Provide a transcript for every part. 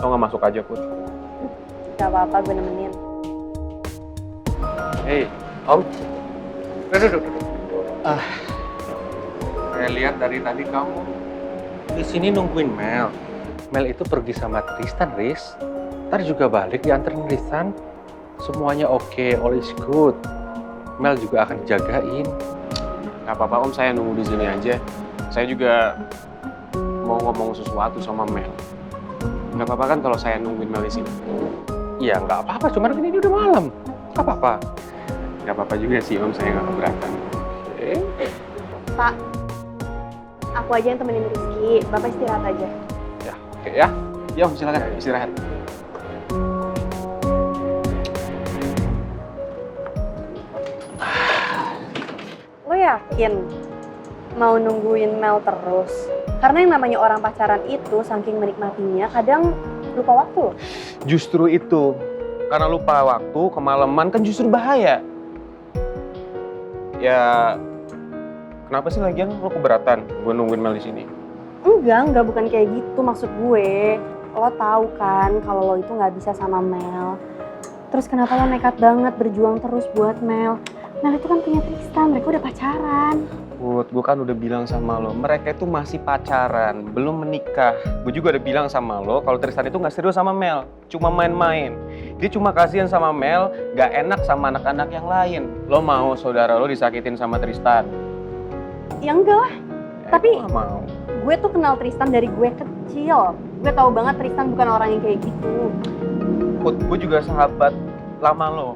Lo nggak masuk aja, Put. Gak apa-apa, gue nemenin. Hei, Om. Duduk. Saya lihat dari tadi kamu di sini nungguin Mel. Mel itu pergi sama Tristan, Riz. Ntar juga balik dianterin Tristan. Semuanya oke, all is good. Mel juga akan dijagain. Gak apa-apa Om, saya nunggu di sini aja. Saya juga mau ngomong sesuatu sama Mel. Gak apa-apa kan kalau saya nungguin Mel di sini? Iya, nggak apa-apa. Cuman kan ini udah malam. Gak apa-apa. Gak apa-apa juga sih Om, saya nggak keberatan. Oke. Pak, aku aja yang temenin Rizky. Bapak istirahat aja. Ya, oke ya. Ya Om, silakan istirahat. Lo yakin mau nungguin Mel terus? Karena yang namanya orang pacaran itu saking menikmatinya kadang lupa waktu loh. Justru itu. Karena lupa waktu, kemalaman kan justru bahaya. Ya, kenapa sih lagian lo keberatan gue nungguin Mel di sini? Enggak bukan kayak gitu maksud gue. Lo tahu kan kalau lo itu nggak bisa sama Mel. Terus kenapa lo nekat banget berjuang terus buat Mel? Mel itu kan punya Tristan, mereka udah pacaran. Put, gue kan udah bilang sama lo, mereka itu masih pacaran, belum menikah. Gue juga udah bilang sama lo kalau Tristan itu nggak serius sama Mel, cuma main-main. Dia cuma kasihan sama Mel, nggak enak sama anak-anak yang lain. Lo mau saudara lo disakitin sama Tristan? Ya enggak lah. Tapi gue mau. Gue tuh kenal Tristan dari gue kecil. Gue tahu banget Tristan bukan orang yang kayak gitu. Put, gue juga sahabat lama lo.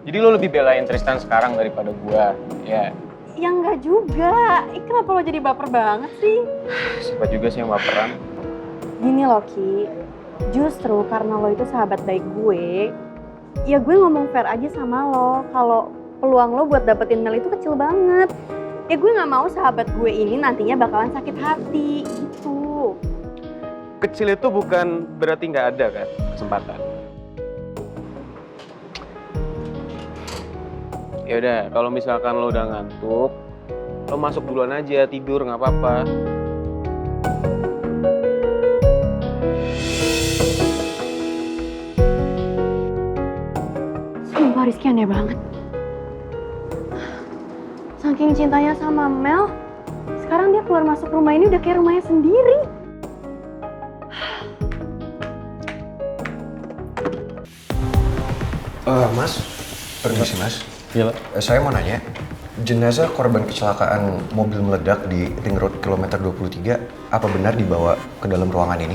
Jadi lo lebih belain Tristan sekarang daripada gue, ya. Ya enggak juga. Kenapa lo jadi baper banget sih? Siapa juga sih yang baperan? Gini loh Ki, justru karena lo itu sahabat baik gue, ya gue ngomong fair aja sama lo. Kalau peluang lo buat dapetin Mel itu kecil banget. Ya gue gak mau sahabat gue ini nantinya bakalan sakit hati, gitu. Kecil itu bukan berarti nggak ada kan kesempatan. Ya udah, kalau misalkan lo udah ngantuk, lo masuk duluan aja, tidur nggak apa-apa. Sumpah Rizky aneh banget. Saking cintanya sama Mel, sekarang dia keluar masuk rumah ini udah kayak rumahnya sendiri. Mas, permisi Mas. Iya, Pak. Saya mau nanya, jenazah korban kecelakaan mobil meledak di Ring Road kilometer 23, apa benar dibawa ke dalam ruangan ini?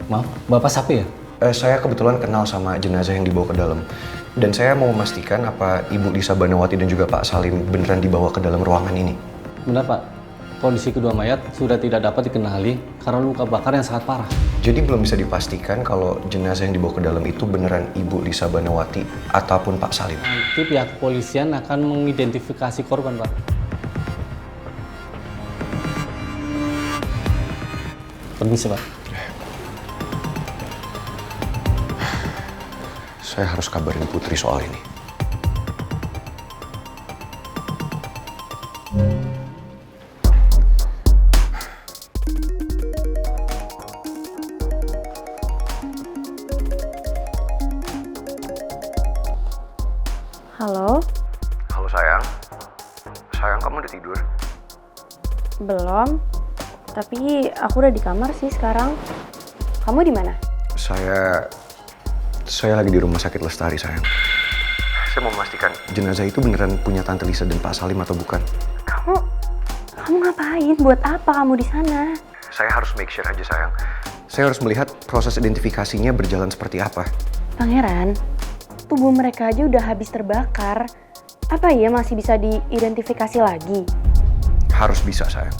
Maaf, Bapak siapa ya? Saya kebetulan kenal sama jenazah yang dibawa ke dalam. Dan saya mau memastikan apa Ibu Lisa Banawati dan juga Pak Salim beneran dibawa ke dalam ruangan ini. Benar, Pak. Kondisi kedua mayat sudah tidak dapat dikenali karena luka bakar yang sangat parah. Jadi belum bisa dipastikan kalau jenazah yang dibawa ke dalam itu beneran Ibu Lisa Banawati ataupun Pak Salim. Nanti pihak kepolisian akan mengidentifikasi korban, Pak. Permisi, Pak. Saya harus kabarin Putri soal ini. Halo? Halo sayang. Sayang, kamu udah tidur? Belum. Tapi aku udah di kamar sih sekarang. Kamu di mana? Saya lagi di rumah sakit Lestari, sayang. Saya mau memastikan jenazah itu beneran punya Tante Lisa dan Pak Salim atau bukan. Kamu ngapain? Buat apa kamu di sana? Saya harus make sure aja, sayang. Saya harus melihat proses identifikasinya berjalan seperti apa. Pangeran, tubuh mereka aja udah habis terbakar. Apa iya masih bisa diidentifikasi lagi? Harus bisa, sayang.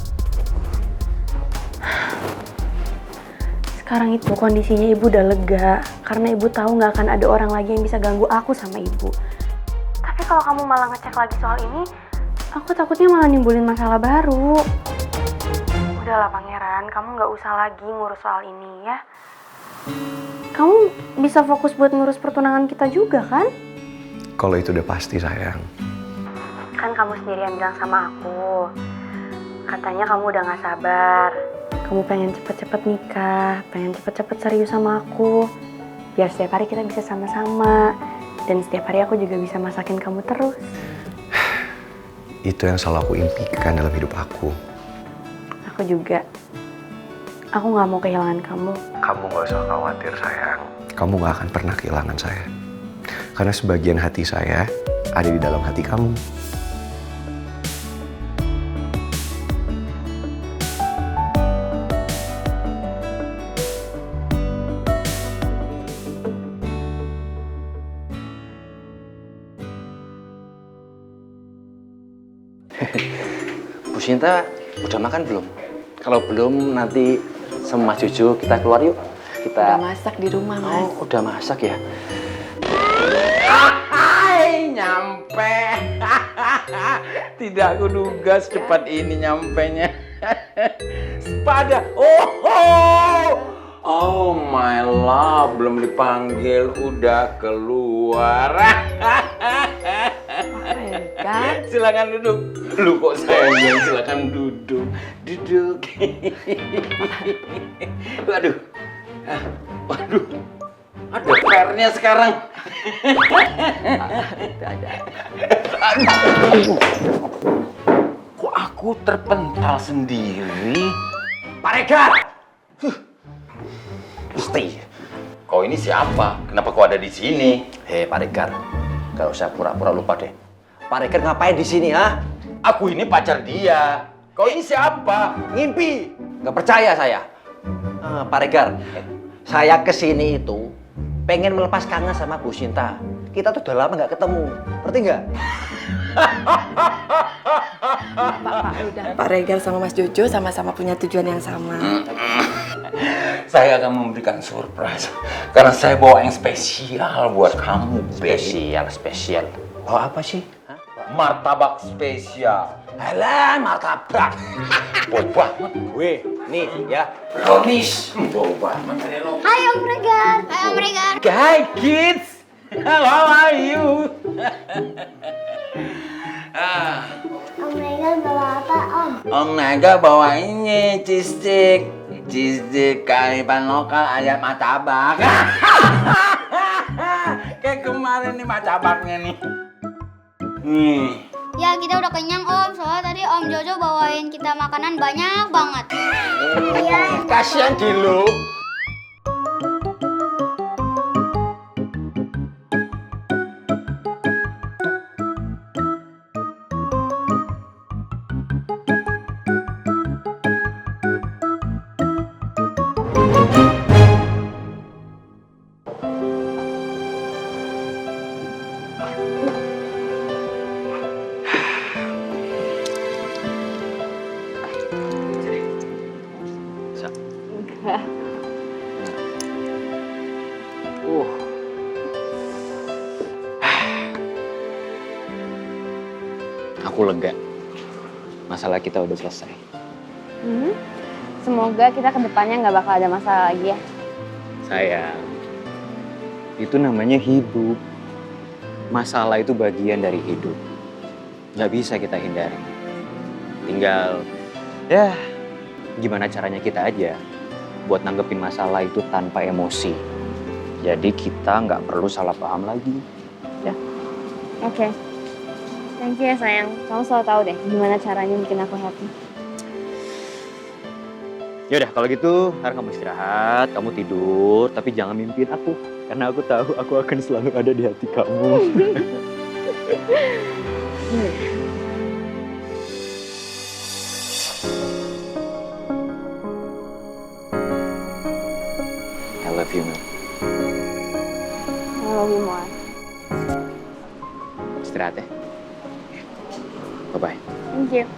Sekarang itu kondisinya ibu udah lega. Karena ibu tahu nggak akan ada orang lagi yang bisa ganggu aku sama ibu. Tapi kalau kamu malah ngecek lagi soal ini, aku takutnya malah nimbulin masalah baru. Udahlah Pangeran, kamu nggak usah lagi ngurus soal ini ya. Kamu bisa fokus buat ngurus pertunangan kita juga kan? Kalau itu udah pasti, sayang. Kan kamu sendiri yang bilang sama aku. Katanya kamu udah gak sabar. kamu pengen cepet-cepet nikah, pengen cepet-cepet serius sama aku. Biar setiap hari kita bisa sama-sama. Dan setiap hari aku juga bisa masakin kamu terus. Itu yang selalu aku impikan dalam hidup aku. Aku juga. Aku gak mau kehilangan kamu. Kamu gak usah khawatir sayang. Kamu gak akan pernah kehilangan saya. Karena sebagian hati saya ada di dalam hati kamu. Bu Sinta udah makan belum? Kalau belum nanti sama Mas Jojo kita keluar yuk. Kita Udah masak di rumah, Mas. Oh, udah masak ya? Hai, nyampe. Tidak kuduga secepat ini nyampenya. Sepada. Oh my love, belum dipanggil udah keluar. Kan? Silakan duduk. Lu kok sayang, silakan duduk. Duduk. Waduh. Waduh. Ada PR-nya sekarang. Aduh. Kok aku terpental sendiri? Pak Regar! Pasti. Kau ini siapa? Kenapa kau ada di sini? Hei Pak Regar, gak usah pura-pura lupa deh. Pak Regar ngapain di sini, ha? Aku ini pacar dia. Kau ini siapa? Ngimpi. Gak percaya saya. Pak Regar, saya kesini itu pengen melepas kangen sama Bu Sinta. Kita tuh udah lama gak ketemu. Ngerti nggak? Pak, udah. Pak Regar sama Mas Jojo sama-sama punya tujuan yang sama. Saya akan memberikan surprise. Karena saya bawa yang spesial buat kamu, Be. Spesial. Oh apa sih? Hah? Martabak spesial. Alah, martabak. Bau banget gue. Nih ya. Brownies. Bau banget. Hai Om Regar. Hai Om Regar. Hi kids. How are you? Om Regar bawa apa Om? Om Naga bawa ini cheese stick. Cheese stick kearifan lokal ayam martabak. Kayak kemarin nih martabaknya nih. Nih. Ya kita udah kenyang Om, soalnya tadi Om Jojo bawain kita makanan banyak banget. Iya. Kasihan Dilu. Aku lega. Masalah kita udah selesai. Semoga kita kedepannya nggak bakal ada masalah lagi ya. Sayang, itu namanya hidup. Masalah itu bagian dari hidup. Nggak bisa kita hindari. Tinggal, ya gimana caranya kita aja buat nanggepin masalah itu tanpa emosi. Jadi kita nggak perlu salah paham lagi. Ya. Oke. Thank you ya sayang. Kamu selalu tahu deh gimana caranya bikin aku happy. Yaudah, kalau gitu sekarang kamu istirahat, kamu tidur, tapi jangan mimpiin aku. Karena aku tahu aku akan selalu ada di hati kamu. I love you, Mel. I love you more. Istirahat ya. Bye-bye. Thank you.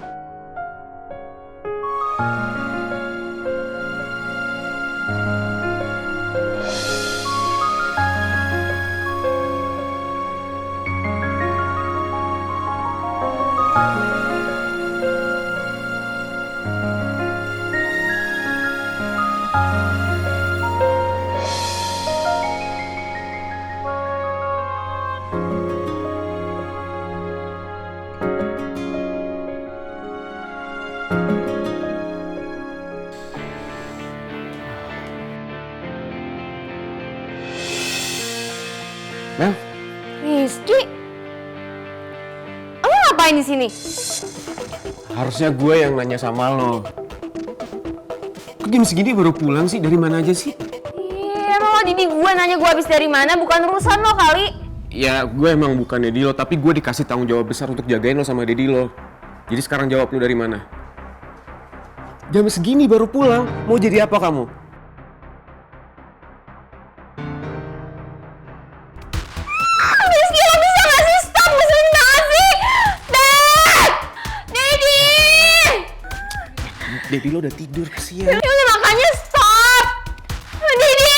Mel? Rizky, lo ngapain di sini? Harusnya gue yang nanya sama lo. Kok jam segini baru pulang sih? Dari mana aja sih? Iya, emang lo didik gue nanya gue habis dari mana, bukan urusan lo kali. Ya, gue emang bukan Dedi lo, tapi gue dikasih tanggung jawab besar untuk jagain lo sama Dedi lo. Jadi sekarang jawab lo dari mana? Jam segini baru pulang, mau jadi apa kamu? Rizky, lo bisa gak sih stop ngeselin banget sih? Dad! Daddy! Dedi lo udah tidur, kesian. Ya udah makanya stop! Daddy!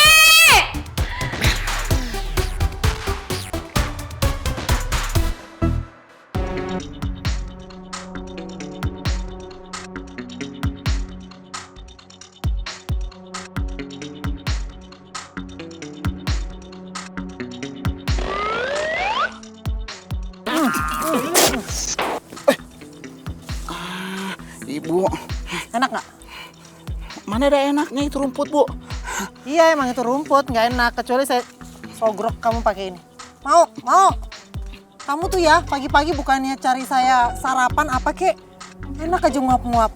Ibu, enak nggak? Mana ada enaknya itu rumput, Bu? Iya, emang itu rumput, nggak enak. Kecuali saya sogrok kamu pakai ini. Mau? Kamu tuh ya, pagi-pagi bukannya cari saya sarapan apa kek? Enak aja nguap-nguap.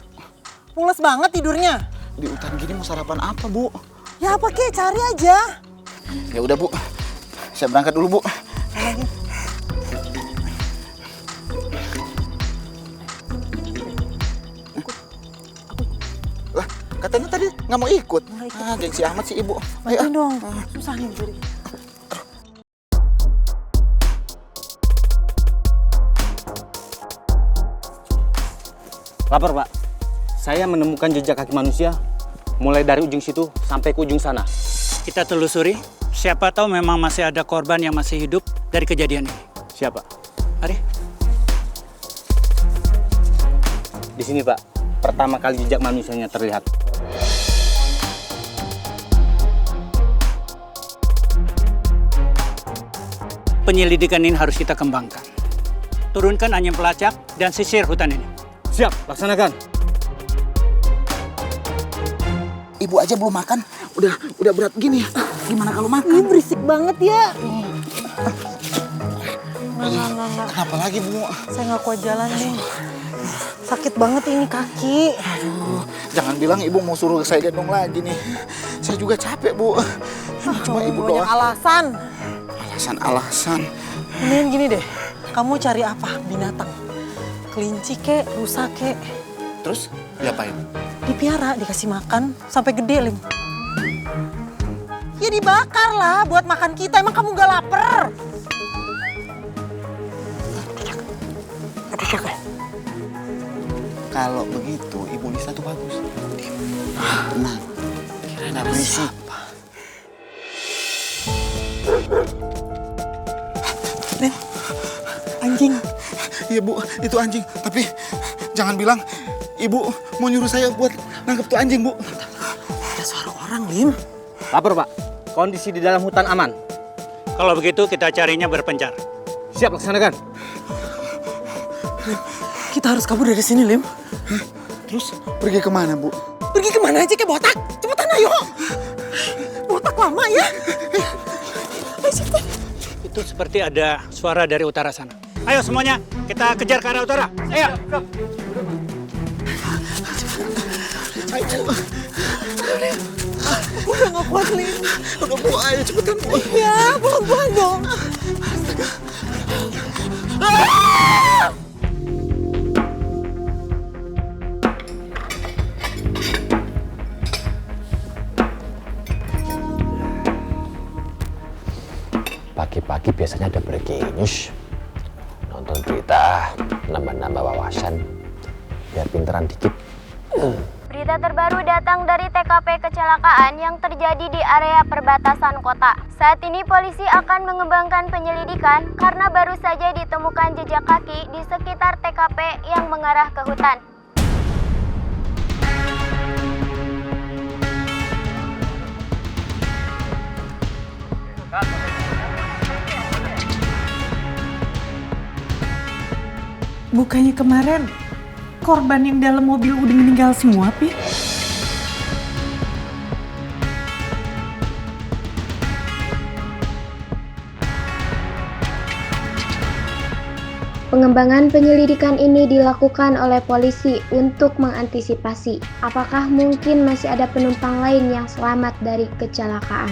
Pules banget tidurnya. Di hutan gini mau sarapan apa, Bu? Ya apa kek, cari aja. Ya udah, Bu. Saya berangkat dulu, Bu. Lagi. Katanya tadi nggak mau ikut. Gengsi amat sih ibu. Ayo dong. Susah nih jadi. Lapor, Pak. Saya menemukan jejak kaki manusia mulai dari ujung situ sampai ke ujung sana. Kita telusuri. Siapa tahu memang masih ada korban yang masih hidup dari kejadian ini. Siapa? Mari. Di sini, Pak. Pertama kali jejak manusianya terlihat. Penyelidikan ini harus kita kembangkan. Turunkan anyam pelacak dan sisir hutan ini. Siap, laksanakan. Ibu aja belum makan, udah berat gini. Gimana kalau makan? Ini berisik banget ya. Kenapa lagi, Bu? Saya nggak kuat jalan nih. Sakit banget ini kaki. Aduh, jangan bilang ibu mau suruh saya gendong lagi nih. Saya juga capek, Bu. Cuma ibu doang. Alasan. Alasan. Mendingan gini deh, kamu cari apa? Binatang. Kelinci kek, rusa kek. Terus diapain? Dipiara, dikasih makan sampai gede, Lim. Ya dibakar lah buat makan kita. Emang kamu gak lapar? Kalau begitu, Ibu Lisa tuh bagus. Tenang. Kirain ada berisik. Nih, anjing. Iya, Bu, itu anjing. Tapi jangan bilang Ibu mau nyuruh saya buat nangkep tuh anjing, Bu. Ada suara orang, Lim. Lapor, Pak. Kondisi di dalam hutan aman. Kalau begitu kita carinya berpencar. Siap, laksanakan. Kita harus kabur dari sini, Lim. Hah? Terus pergi kemana, Bu? Pergi kemana aja, kayak botak. Cepetan, ayo. Botak lama ya. Ayo, cepetan. Itu seperti ada suara dari utara sana. Ayo semuanya, kita kejar ke arah utara. Ayo. Ayo, Bu. Udah gak kuat, Lim. Udah, Bu, ayo cepetan, Bu. Ya, pelan-pelan dong. Pagi-pagi biasanya ada breaking news. Nonton berita, nambah-nambah wawasan. Biar pinteran dikit. Berita terbaru datang dari TKP kecelakaan yang terjadi di area perbatasan kota. Saat ini polisi akan mengembangkan penyelidikan karena baru saja ditemukan jejak kaki di sekitar TKP yang mengarah ke hutan. Bukannya kemarin korban yang dalam mobil udah meninggal semua, Pi? Pengembangan penyelidikan ini dilakukan oleh polisi untuk mengantisipasi apakah mungkin masih ada penumpang lain yang selamat dari kecelakaan.